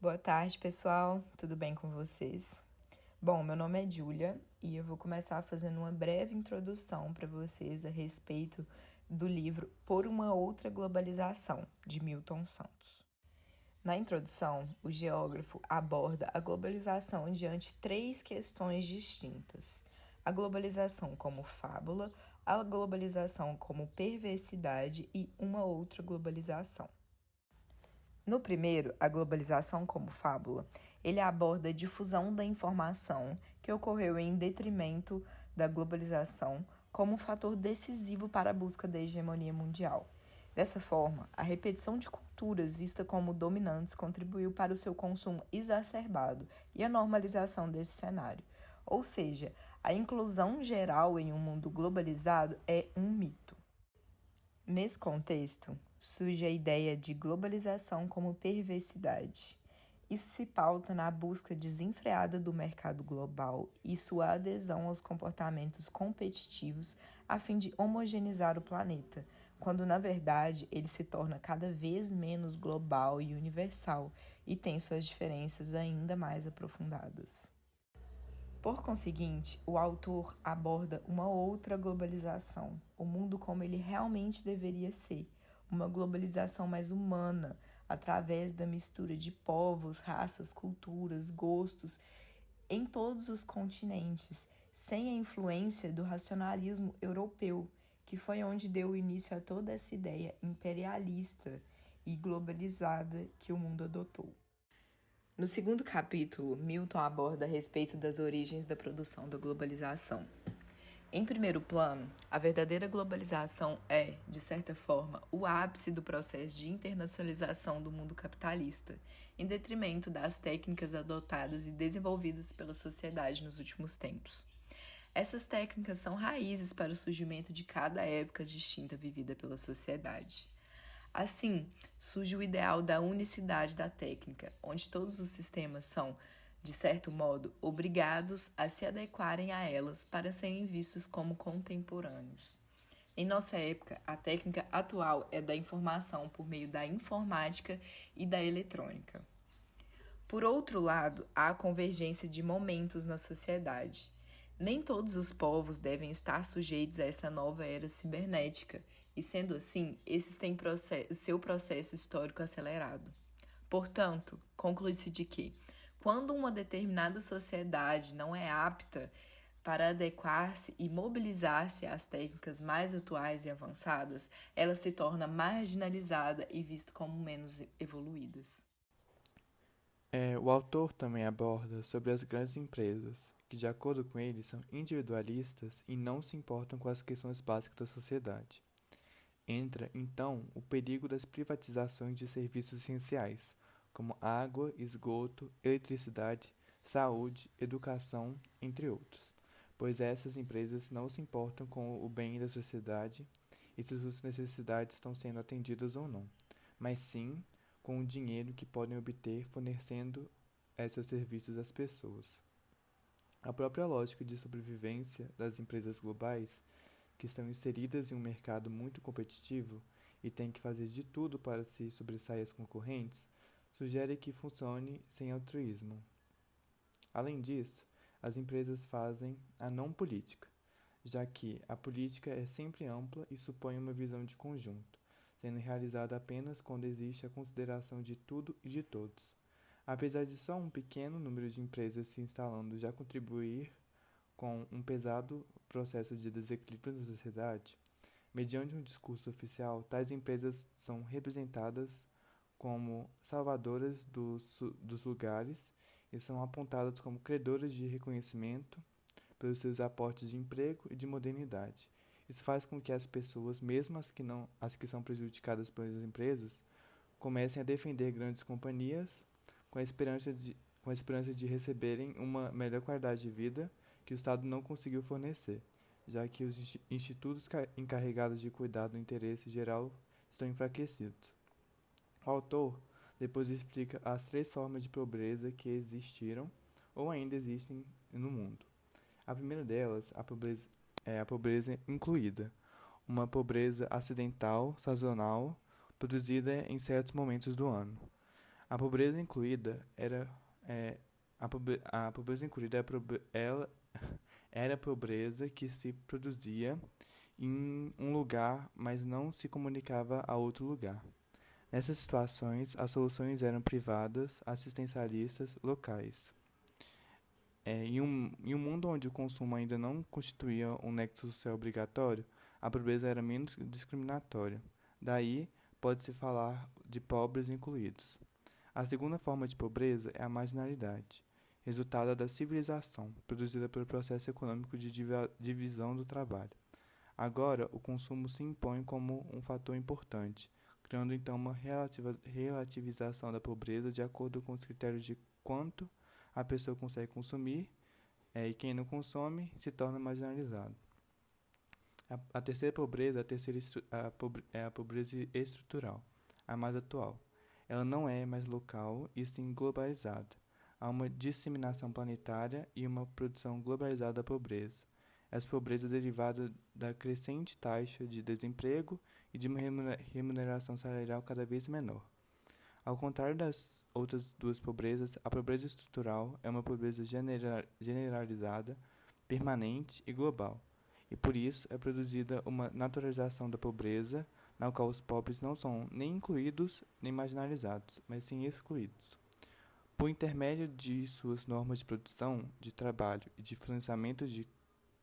Boa tarde, pessoal. Tudo bem com vocês? Bom, meu nome é Júlia e eu vou começar fazendo uma breve introdução para vocês a respeito do livro Por uma Outra Globalização, de Milton Santos. Na introdução, o geógrafo aborda a globalização diante de três questões distintas: a globalização como fábula, a globalização como perversidade e uma outra globalização. No primeiro, a globalização como fábula, ele aborda a difusão da informação que ocorreu em detrimento da globalização como um fator decisivo para a busca da hegemonia mundial. Dessa forma, a repetição de culturas vista como dominantes contribuiu para o seu consumo exacerbado e a normalização desse cenário. Ou seja, a inclusão geral em um mundo globalizado é um mito. Nesse contexto, surge a ideia de globalização como perversidade. Isso se pauta na busca desenfreada do mercado global e sua adesão aos comportamentos competitivos a fim de homogeneizar o planeta, quando na verdade ele se torna cada vez menos global e universal e tem suas diferenças ainda mais aprofundadas. Por conseguinte, o autor aborda uma outra globalização, o mundo como ele realmente deveria ser, uma globalização mais humana, através da mistura de povos, raças, culturas, gostos, em todos os continentes, sem a influência do racionalismo europeu, que foi onde deu início a toda essa ideia imperialista e globalizada que o mundo adotou. No segundo capítulo, Milton aborda a respeito das origens da produção da globalização. Em primeiro plano, a verdadeira globalização é, de certa forma, o ápice do processo de internacionalização do mundo capitalista, em detrimento das técnicas adotadas e desenvolvidas pela sociedade nos últimos tempos. Essas técnicas são raízes para o surgimento de cada época distinta vivida pela sociedade. Assim, surge o ideal da unicidade da técnica, onde todos os sistemas são, de certo modo, obrigados a se adequarem a elas para serem vistos como contemporâneos. Em nossa época, a técnica atual é da informação por meio da informática e da eletrônica. Por outro lado, há a convergência de momentos na sociedade. Nem todos os povos devem estar sujeitos a essa nova era cibernética, e sendo assim, esses têm seu processo histórico acelerado. Portanto, conclui-se de que, quando uma determinada sociedade não é apta para adequar-se e mobilizar-se às técnicas mais atuais e avançadas, ela se torna marginalizada e vista como menos evoluídas. O autor também aborda sobre as grandes empresas, que de acordo com ele são individualistas e não se importam com as questões básicas da sociedade. Entra, então, o perigo das privatizações de serviços essenciais, como água, esgoto, eletricidade, saúde, educação, entre outros, pois essas empresas não se importam com o bem da sociedade e se suas necessidades estão sendo atendidas ou não, mas sim com o dinheiro que podem obter fornecendo esses serviços às pessoas. A própria lógica de sobrevivência das empresas globais, que estão inseridas em um mercado muito competitivo e têm que fazer de tudo para se sobressair às concorrentes, sugere que funcione sem altruísmo. Além disso, as empresas fazem a não política, já que a política é sempre ampla e supõe uma visão de conjunto, sendo realizada apenas quando existe a consideração de tudo e de todos. Apesar de só um pequeno número de empresas se instalando já contribuir com um pesado processo de desequilíbrio da sociedade, mediante um discurso oficial, tais empresas são representadas como salvadoras dos lugares e são apontadas como credoras de reconhecimento pelos seus aportes de emprego e de modernidade. Isso faz com que as pessoas, mesmo as que são prejudicadas pelas empresas, comecem a defender grandes companhias com a esperança de receberem uma melhor qualidade de vida que o Estado não conseguiu fornecer, já que os institutos encarregados de cuidar do interesse geral estão enfraquecidos. O autor depois explica as três formas de pobreza que existiram ou ainda existem no mundo. A primeira delas é a pobreza incluída, uma pobreza acidental, sazonal, produzida em certos momentos do ano. A pobreza incluída era é, a pobreza incluída era a pobreza que se produzia em um lugar, mas não se comunicava a outro lugar. Nessas situações, as soluções eram privadas, assistencialistas, locais. Em um mundo onde o consumo ainda não constituía um nexo social obrigatório, a pobreza era menos discriminatória. Daí, pode-se falar de pobres incluídos. A segunda forma de pobreza é a marginalidade, resultado da civilização, produzida pelo processo econômico de divisão do trabalho. Agora, o consumo se impõe como um fator importante, criando então uma relativização da pobreza de acordo com os critérios de quanto a pessoa consegue consumir, e quem não consome se torna marginalizado. A terceira pobreza, é a pobreza estrutural, a mais atual. Ela não é mais local e sim globalizada. Há uma disseminação planetária e uma produção globalizada da pobreza. Essa pobreza é derivada da crescente taxa de desemprego e de uma remuneração salarial cada vez menor. Ao contrário das outras duas pobrezas, a pobreza estrutural é uma pobreza generalizada, permanente e global, e por isso é produzida uma naturalização da pobreza, na qual os pobres não são nem incluídos nem marginalizados, mas sim excluídos. Por intermédio de suas normas de produção, de trabalho e de financiamento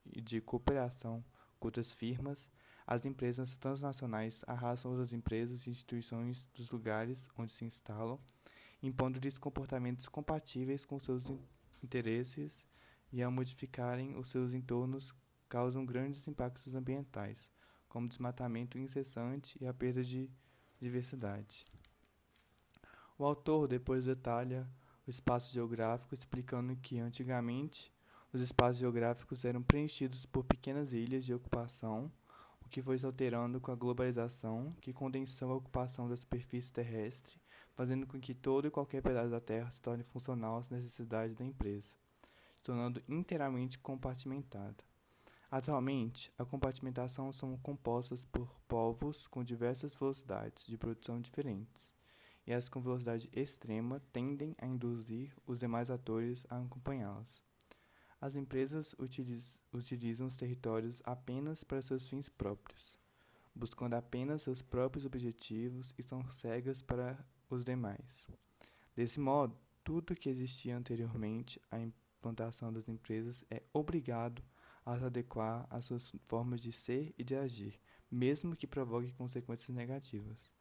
e de cooperação com outras firmas, as empresas transnacionais arrastam outras empresas e instituições dos lugares onde se instalam, impondo-lhes comportamentos compatíveis com seus interesses e, ao modificarem os seus entornos, causam grandes impactos ambientais, como desmatamento incessante e a perda de diversidade. O autor depois detalha o espaço geográfico, explicando que, antigamente, os espaços geográficos eram preenchidos por pequenas ilhas de ocupação, o que foi se alterando com a globalização, que condensou a ocupação da superfície terrestre, fazendo com que todo e qualquer pedaço da Terra se torne funcional às necessidades da empresa, se tornando inteiramente compartimentada. Atualmente, a compartimentação são compostas por povos com diversas velocidades de produção diferentes, e as com velocidade extrema tendem a induzir os demais atores a acompanhá-las. As empresas utilizam os territórios apenas para seus fins próprios, buscando apenas seus próprios objetivos e são cegas para os demais. Desse modo, tudo que existia anteriormente à implantação das empresas é obrigado a se adequar às suas formas de ser e de agir, mesmo que provoque consequências negativas.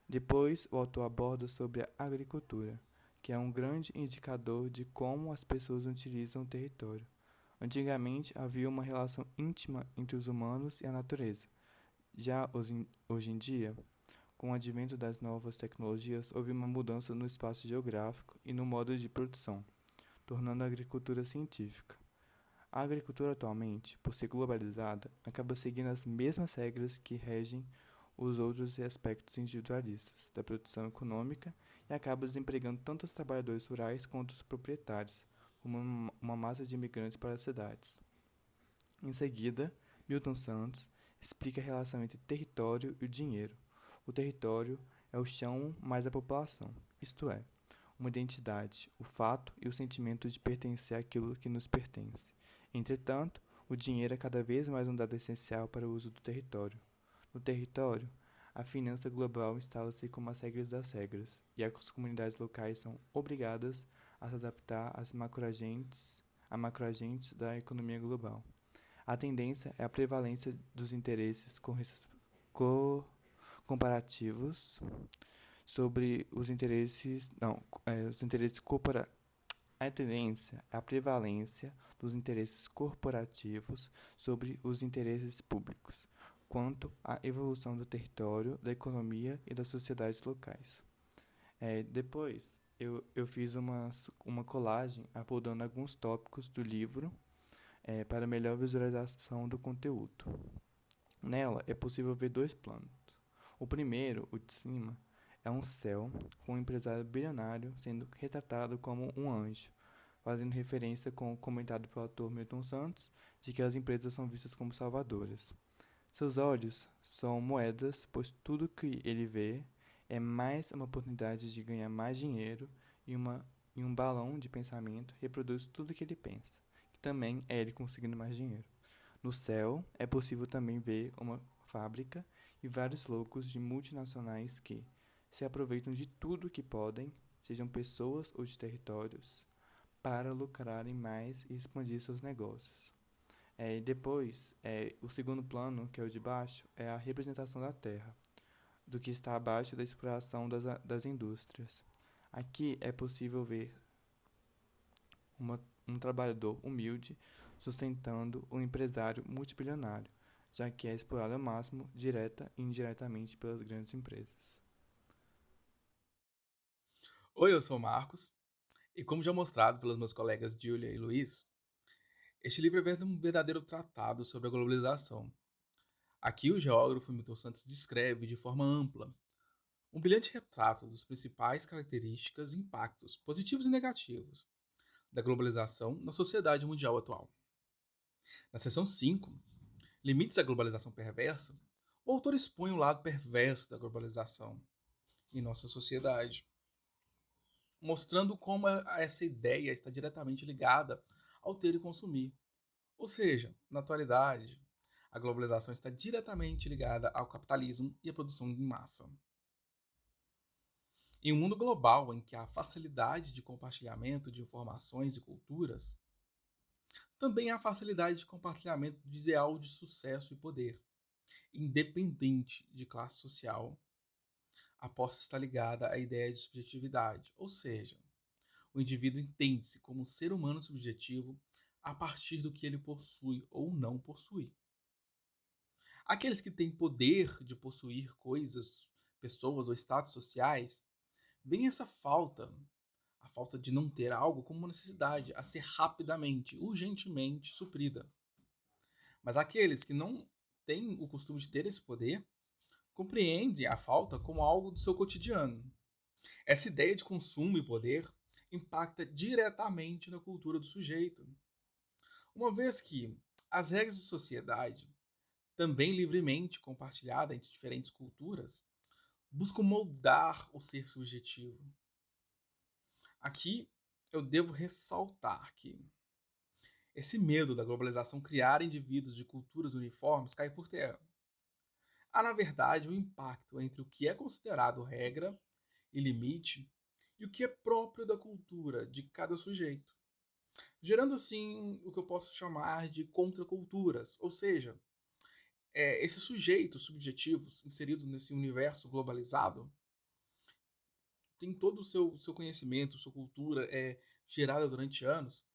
Depois, o autor aborda sobre a agricultura, que é um grande indicador de como as pessoas utilizam o território. Antigamente, havia uma relação íntima entre os humanos e a natureza. Já hoje em dia, com o advento das novas tecnologias, houve uma mudança no espaço geográfico e no modo de produção, tornando a agricultura científica. A agricultura atualmente, por ser globalizada, acaba seguindo as mesmas regras que regem os outros aspectos individualistas da produção econômica e acaba desempregando tanto os trabalhadores rurais quanto os proprietários, como uma massa de imigrantes para as cidades. Em seguida, Milton Santos explica a relação entre território e o dinheiro. O território é o chão mais a população, isto é, uma identidade, o fato e o sentimento de pertencer àquilo que nos pertence. Entretanto, o dinheiro é cada vez mais um dado essencial para o uso do território. No território, a finança global instala-se como as regras das regras, e as comunidades locais são obrigadas a se adaptar às macroagentes da economia global. A tendência é a prevalência dos interesses comparativos sobre os interesses, os interesses corporativos. A tendência é a prevalência dos interesses corporativos sobre os interesses públicos, quanto à evolução do território, da economia e das sociedades locais. Depois, eu fiz uma colagem abordando alguns tópicos do livro para melhor visualização do conteúdo. Nela, é possível ver dois planos. O primeiro, o de cima, é um céu com um empresário bilionário sendo retratado como um anjo, fazendo referência com o comentado pelo autor Milton Santos de que as empresas são vistas como salvadoras. Seus olhos são moedas, pois tudo que ele vê É mais uma oportunidade de ganhar mais dinheiro e, e um balão de pensamento reproduz tudo que ele pensa, que também é ele conseguindo mais dinheiro. No céu, é possível também ver uma fábrica e vários loucos de multinacionais que se aproveitam de tudo que podem, sejam pessoas ou de territórios, para lucrarem mais e expandir seus negócios. E depois, o segundo plano, que é o de baixo, é a representação da Terra, do que está abaixo da exploração das indústrias. Aqui é possível ver um trabalhador humilde sustentando um empresário multibilionário, já que é explorado ao máximo, direta e indiretamente, pelas grandes empresas. Oi, eu sou o Marcos, e como já mostrado pelos meus colegas Julia e Luiz, este livro é um verdadeiro tratado sobre a globalização. Aqui o geógrafo Milton Santos descreve de forma ampla um brilhante retrato das principais características e impactos, positivos e negativos, da globalização na sociedade mundial atual. Na seção 5, Limites à Globalização Perversa, o autor expõe o lado perverso da globalização em nossa sociedade, mostrando como essa ideia está diretamente ligada ao ter e consumir. Ou seja, na atualidade, a globalização está diretamente ligada ao capitalismo e à produção em massa. Em um mundo global em que há facilidade de compartilhamento de informações e culturas, também há facilidade de compartilhamento de ideal de sucesso e poder, independente de classe social. A posse está ligada à ideia de subjetividade, ou seja, o indivíduo entende-se como um ser humano subjetivo a partir do que ele possui ou não possui. Aqueles que têm poder de possuir coisas, pessoas ou status sociais, veem essa falta, a falta de não ter algo, como uma necessidade a ser rapidamente, urgentemente suprida. Mas aqueles que não têm o costume de ter esse poder, compreendem a falta como algo do seu cotidiano. Essa ideia de consumo e poder impacta diretamente na cultura do sujeito, uma vez que as regras de sociedade, também livremente compartilhada entre diferentes culturas, buscam moldar o ser subjetivo. Aqui eu devo ressaltar que esse medo da globalização criar indivíduos de culturas uniformes cai por terra. Há, na verdade, um impacto entre o que é considerado regra e limite e o que é próprio da cultura de cada sujeito, gerando assim o que eu posso chamar de contraculturas, ou seja, esses sujeitos subjetivos inseridos nesse universo globalizado têm todo o seu conhecimento, sua cultura gerada durante anos,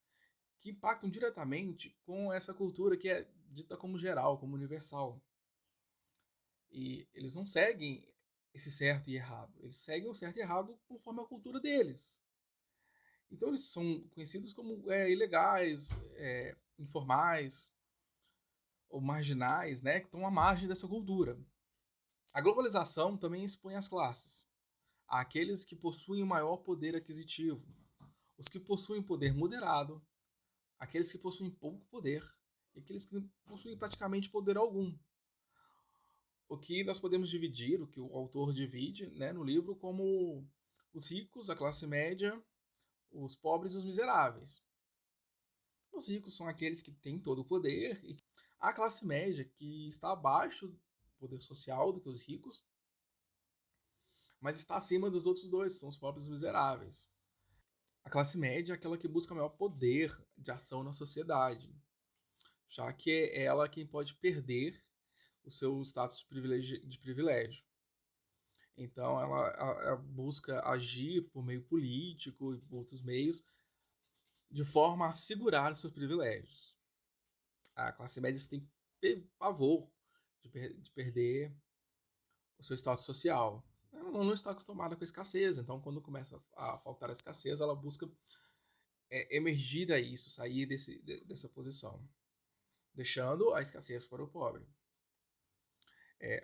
que impactam diretamente com essa cultura que é dita como geral, como universal. E eles não seguem esse certo e errado, eles seguem o certo e errado conforme a cultura deles. Então eles são conhecidos como ilegais, informais ou marginais, né, que estão à margem dessa cultura. A globalização também expõe as classes, àqueles que possuem o maior poder aquisitivo, os que possuem poder moderado, aqueles que possuem pouco poder e aqueles que não possuem praticamente poder algum. O que nós podemos dividir, o que o autor divide, né, no livro, como os ricos, a classe média, os pobres e os miseráveis. Os ricos são aqueles que têm todo o poder, e a classe média, que está abaixo do poder social do que os ricos, mas está acima dos outros dois, são os pobres e os miseráveis. A classe média é aquela que busca maior poder de ação na sociedade, já que é ela quem pode perder o seu status de privilégio. Então, ela busca agir por meio político e por outros meios de forma a assegurar os seus privilégios. A classe média tem pavor de perder o seu status social. Ela não está acostumada com a escassez, então quando começa a faltar a escassez, ela busca emergir a isso, sair dessa posição, deixando a escassez para o pobre.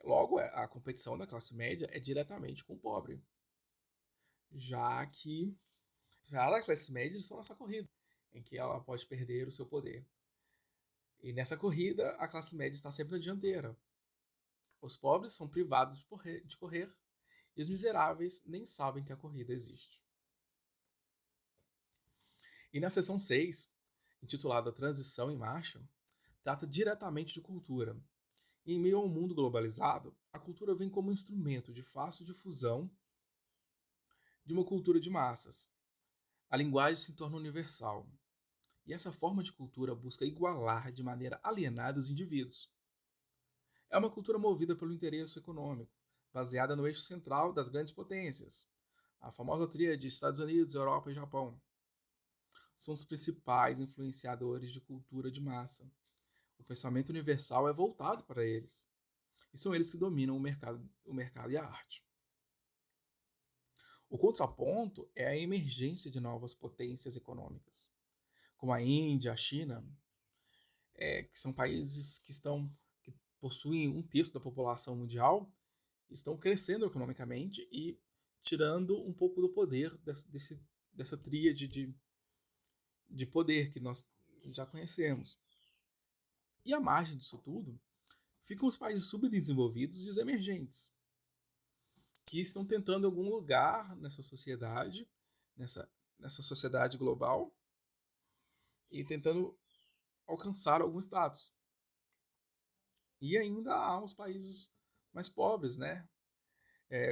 Logo, a competição da classe média é diretamente com o pobre, já que já a classe média estão nessa corrida, em que ela pode perder o seu poder. E nessa corrida, a classe média está sempre na dianteira. Os pobres são privados de correr e os miseráveis nem sabem que a corrida existe. E na seção 6, intitulada Transição em Marcha, trata diretamente de cultura. E em meio ao mundo globalizado, a cultura vem como instrumento de fácil difusão de uma cultura de massas. A linguagem se torna universal, e essa forma de cultura busca igualar de maneira alienada os indivíduos. É uma cultura movida pelo interesse econômico, baseada no eixo central das grandes potências, a famosa tríade Estados Unidos, Europa e Japão. São os principais influenciadores de cultura de massa. O pensamento universal é voltado para eles, e são eles que dominam o mercado e a arte. O contraponto é a emergência de novas potências econômicas, como a Índia, a China, que são países que possuem um terço da população mundial, estão crescendo economicamente e tirando um pouco do poder dessa tríade de poder que nós já conhecemos. E à margem disso tudo, ficam os países subdesenvolvidos e os emergentes, que estão tentando algum lugar nessa sociedade, nessa sociedade global, e tentando alcançar algum status. E ainda há os países mais pobres, né?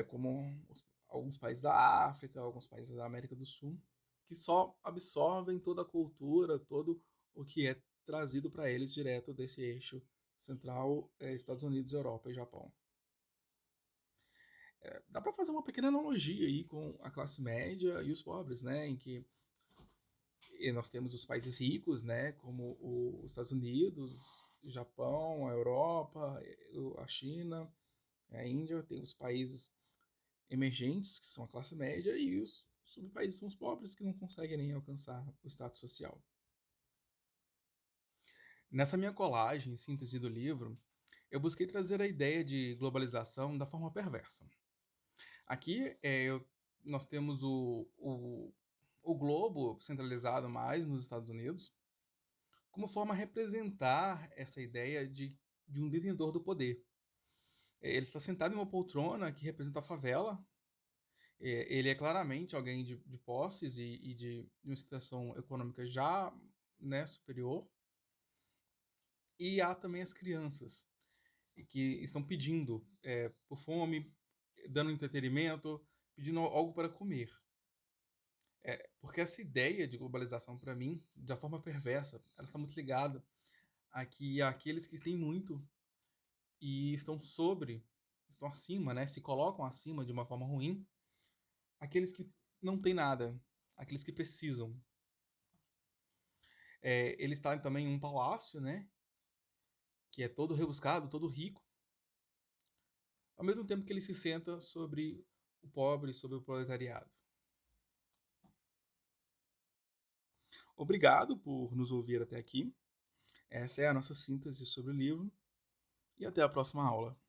Como alguns países da África, alguns países da América do Sul, que só absorvem toda a cultura, todo o que é trazido para eles direto desse eixo central, Estados Unidos, Europa e Japão. Dá para fazer uma pequena analogia aí com a classe média e os pobres, né? Em que nós temos os países ricos, né? Como os Estados Unidos, o Japão, a Europa, a China, a Índia. Tem os países emergentes, que são a classe média, e os subpaíses são os pobres, que não conseguem nem alcançar o status social. Nessa minha colagem, síntese do livro, eu busquei trazer a ideia de globalização da forma perversa. Aqui nós temos o globo centralizado mais nos Estados Unidos, como forma a representar essa ideia de um detentor do poder. Ele está sentado em uma poltrona que representa a favela. Ele é claramente alguém de posses e de uma situação econômica já, né, superior. E há também as crianças, que estão pedindo por fome, dando entretenimento, pedindo algo para comer. Porque essa ideia de globalização, para mim, da forma perversa, ela está muito ligada a que aqueles que têm muito e estão acima, né, se colocam acima de uma forma ruim, aqueles que não têm nada, aqueles que precisam. Ele está também em um palácio, né, que é todo rebuscado, todo rico, ao mesmo tempo que ele se senta sobre o pobre, sobre o proletariado. Obrigado por nos ouvir até aqui. Essa é a nossa síntese sobre o livro, e até a próxima aula.